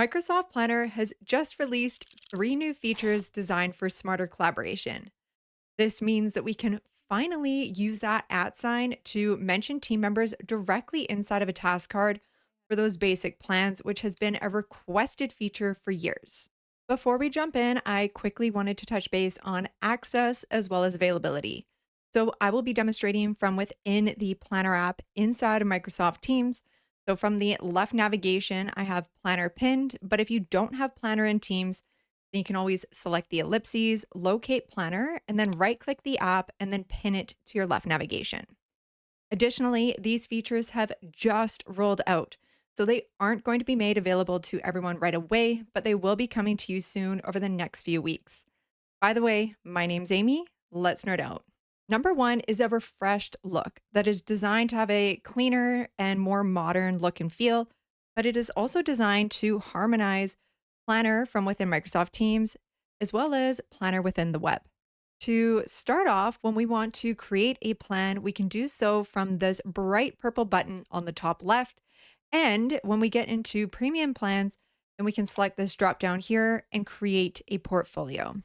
Microsoft Planner has just released three new features designed for smarter collaboration. This means that we can finally use that @ sign to mention team members directly inside of a task card for those basic plans, which has been a requested feature for years. Before we jump in, I quickly wanted to touch base on access as well as availability. So I will be demonstrating from within the Planner app inside of Microsoft Teams. So from the left navigation, I have Planner pinned, but if you don't have Planner in Teams, then you can always select the ellipses, locate Planner, and then right click the app and then pin it to your left navigation. Additionally, these features have just rolled out, so they aren't going to be made available to everyone right away, but they will be coming to you soon over the next few weeks. By the way, my name's Amy. Let's nerd out. Number one is a refreshed look that is designed to have a cleaner and more modern look and feel, but it is also designed to harmonize Planner from within Microsoft Teams as well as Planner within the web. To start off, when we want to create a plan, we can do so from this bright purple button on the top left. And when we get into premium plans, then we can select this drop down here and create a portfolio.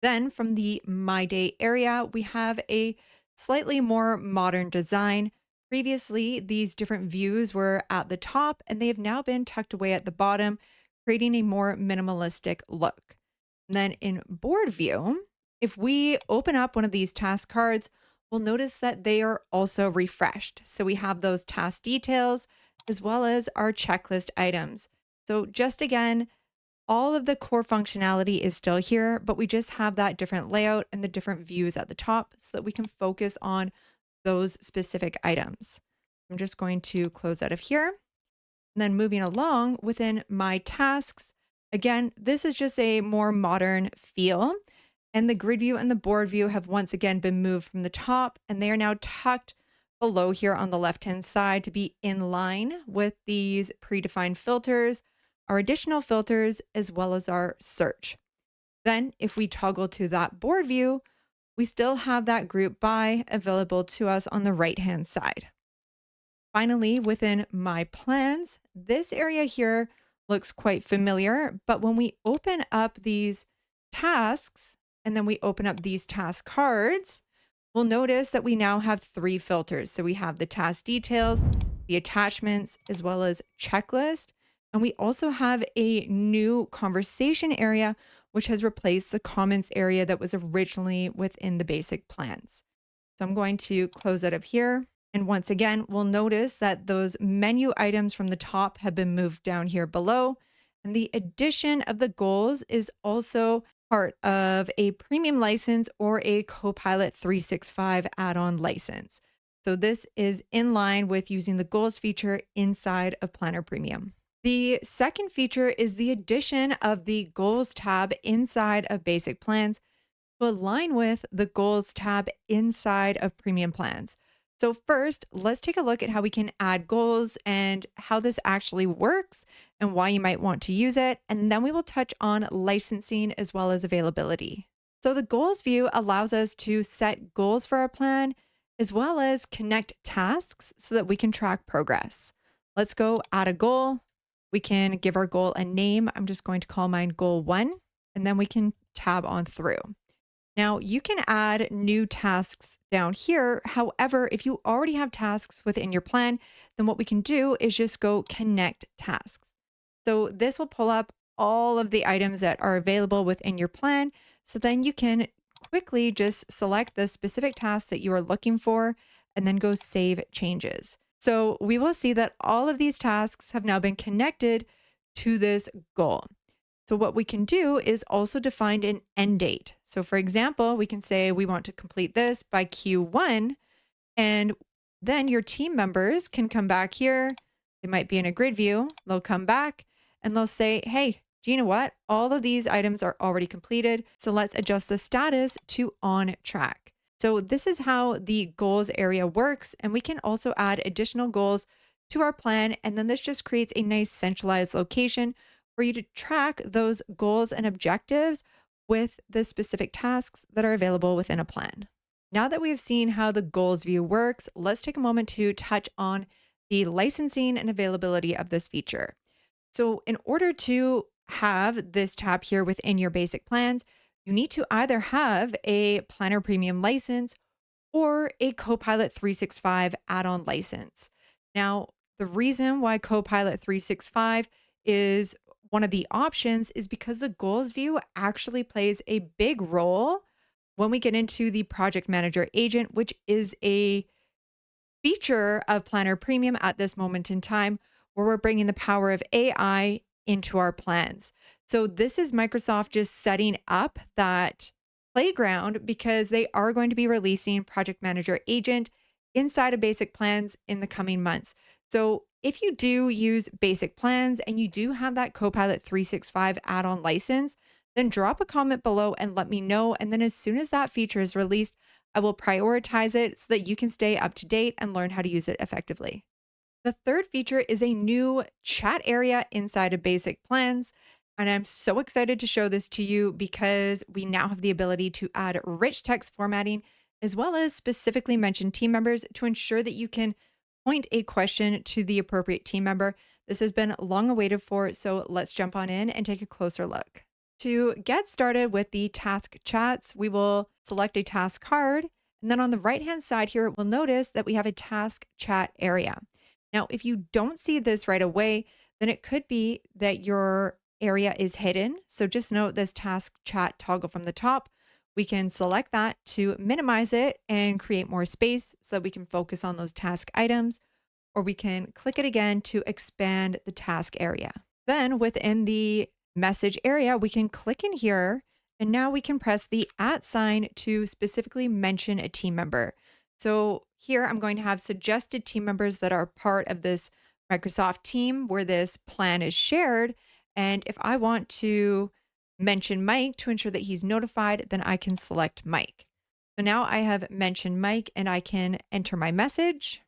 Then from the My Day area, we have a slightly more modern design. Previously, these different views were at the top and they have now been tucked away at the bottom, creating a more minimalistic look. Then in board view, if we open up one of these task cards, we'll notice that they are also refreshed. So we have those task details as well as our checklist items. So just again, all of the core functionality is still here, but we just have that different layout and the different views at the top so that we can focus on those specific items. I'm just going to close out of here. And then moving along within my tasks, again, this is just a more modern feel. And the grid view and the board view have once again been moved from the top and they are now tucked below here on the left-hand side to be in line with these predefined filters, our additional filters, as well as our search. Then if we toggle to that board view, we still have that group by available to us on the right-hand side. Finally, within my plans, this area here looks quite familiar, but when we open up these tasks and then we open up these task cards, we'll notice that we now have three filters. So we have the task details, the attachments, as well as checklist. And we also have a new conversation area, which has replaced the comments area that was originally within the basic plans. So I'm going to close out of here. And once again, we'll notice that those menu items from the top have been moved down here below. And the addition of the goals is also part of a premium license or a Copilot 365 add-on license. So this is in line with using the goals feature inside of Planner Premium. The second feature is the addition of the goals tab inside of basic plans to align with the goals tab inside of premium plans. So first, let's take a look at how we can add goals and how this actually works and why you might want to use it. And then we will touch on licensing as well as availability. So the goals view allows us to set goals for our plan as well as connect tasks so that we can track progress. Let's go add a goal. We can give our goal a name. I'm just going to call mine goal 1, and then we can tab on through. Now you can add new tasks down here. However, if you already have tasks within your plan, then what we can do is just go connect tasks. So this will pull up all of the items that are available within your plan. So then you can quickly just select the specific task that you are looking for and then go save changes. So we will see that all of these tasks have now been connected to this goal. So what we can do is also define an end date. So for example, we can say we want to complete this by Q1, and then your team members can come back here. They might be in a grid view. They'll come back and they'll say, hey, do you know what? All of these items are already completed. So let's adjust the status to on track. So this is how the goals area works. And we can also add additional goals to our plan. And then this just creates a nice centralized location for you to track those goals and objectives with the specific tasks that are available within a plan. Now that we've seen how the goals view works, let's take a moment to touch on the licensing and availability of this feature. So, in order to have this tab here within your basic plans, you need to either have a Planner Premium license or a Copilot 365 add on license. Now, the reason why Copilot 365 is one of the options is because the goals view actually plays a big role when we get into the project manager agent, which is a feature of Planner Premium at this moment in time, where we're bringing the power of AI into our plans. So, this is Microsoft just setting up that playground because they are going to be releasing Project Manager Agent inside of basic plans in the coming months. So, if you do use basic plans and you do have that Copilot 365 add on license, then drop a comment below and let me know. And then, as soon as that feature is released, I will prioritize it so that you can stay up to date and learn how to use it effectively. The third feature is a new chat area inside of basic plans. And I'm so excited to show this to you because we now have the ability to add rich text formatting as well as specifically mention team members to ensure that you can point a question to the appropriate team member. This has been long awaited for, so let's jump on in and take a closer look. To get started with the task chats, we will select a task card. And then on the right hand side here, we'll notice that we have a task chat area. Now, if you don't see this right away, then it could be that your area is hidden. So just note this task chat toggle from the top. We can select that to minimize it and create more space so that we can focus on those task items, or we can click it again to expand the task area. Then within the message area, we can click in here and now we can press the @ sign to specifically mention a team member. So here I'm going to have suggested team members that are part of this Microsoft team where this plan is shared. And if I want to mention Mike to ensure that he's notified, then I can select Mike. So now I have mentioned Mike and I can enter my message.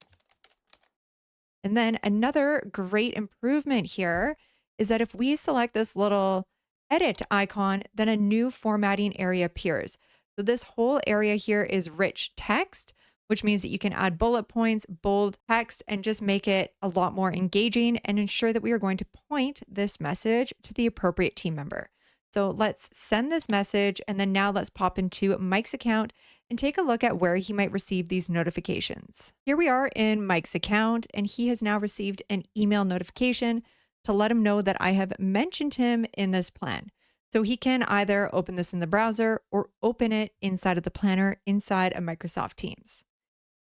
And then another great improvement here is that if we select this little edit icon, then a new formatting area appears. So this whole area here is rich text, which means that you can add bullet points, bold text, and just make it a lot more engaging and ensure that we are going to point this message to the appropriate team member. So let's send this message and then now let's pop into Mike's account and take a look at where he might receive these notifications. Here we are in Mike's account and he has now received an email notification to let him know that I have mentioned him in this plan. So he can either open this in the browser or open it inside of the planner inside of Microsoft Teams.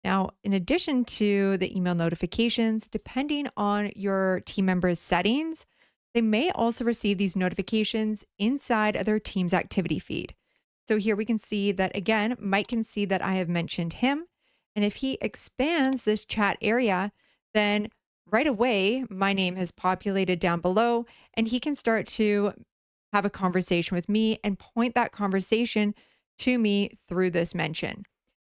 Now, in addition to the email notifications, depending on your team members' settings, they may also receive these notifications inside of their Teams activity feed. So here we can see that again, Mike can see that I have mentioned him. And if he expands this chat area, then right away, my name has populated down below and he can start to have a conversation with me and point that conversation to me through this mention.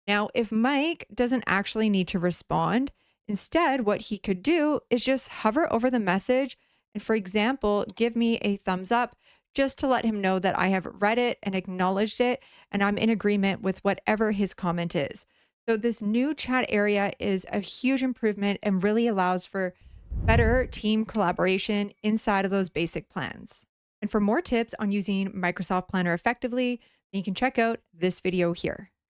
Now, if Mike doesn't actually need to respond, instead, what he could do is just hover over the message and, for example, give me a thumbs up just to let him know that I have read it and acknowledged it and I'm in agreement with whatever his comment is. So, this new chat area is a huge improvement and really allows for better team collaboration inside of those basic plans. And for more tips on using Microsoft Planner effectively, then you can check out this video here.